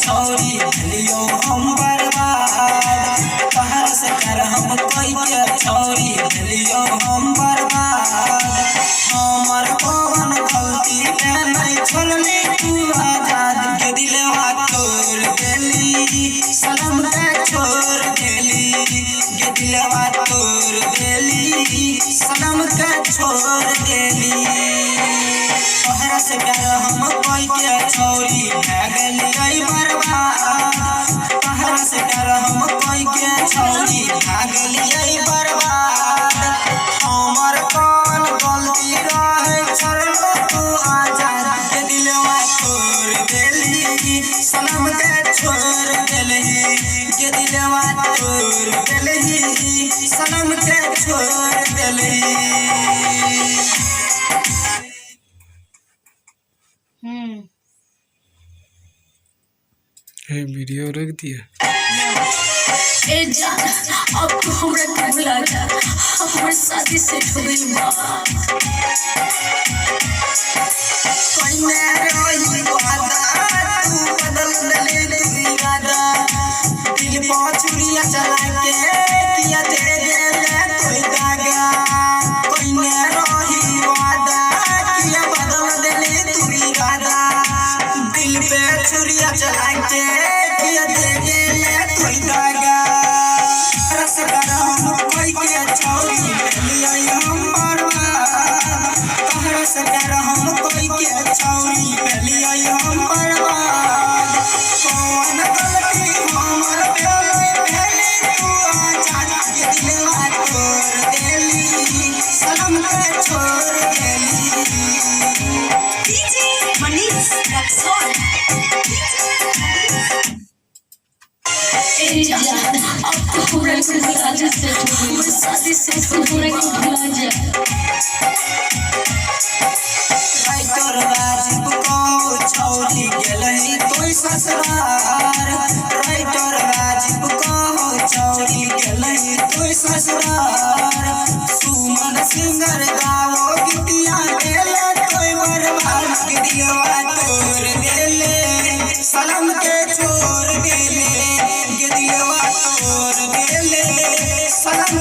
छौरी भेलियो हम बर्बाद तहरा से कर हम कोई के छौरी भेलियो हम बर्बाद हमर कौन गलती में नहीं छोड़ली तू आजाद के दिलवा तोड़ देली सनम के छोड़ देली के दिलवा तोड़ देली सनम के छोड़ देली तोहरा से कर हम कोई के छौरी भागलियै बर्बाद तोहरा से कर हम कोई के छौरी भागलियै बर्बाद हमर कौन गलती रहे छोड़लो तू आजाद के दिलवा तोड़ देली सनम के छोड़ देली के दिलवा तोड़ देली सनम के छोड़ देली। वीडियो रख दिया। ए जान अब तो हमरा के भुला जा हमर शादी सेट हो गइल बा कन्या रही वादा तू बदल देले इरादा दिल पर छुरिया चला के किया दे देले तू दागा कन्या रही वादा किया बदल देले तू इरादा दिल पे छुरिया चला के किया दे देले तू दागा रस गरम कोई के छौरी भेलियै हम बर्बाद तोहरा से कर हम कोई के छौरी भेलियै हम बर्बाद कौन गलती हमर भेली तू आजाद के दिलवा तोड़ देली सनम के छोड़ देली। डीजे मनीष रक्सौल ए जान अब तो हमरा के भुला जा हमर शादी सेट हो हमरा के भुला जा राइटर राजीव को छौरी गेलही तोय ससुरार राइटर राजीव को छौरी गेलही तोय ससुरार सुमन सिंगर गाओ गिटिया गेले तोय बर्बाद के दिलवा तोड़ देले सनम के छोड़ देले के दिलवा तोड़ देले सनम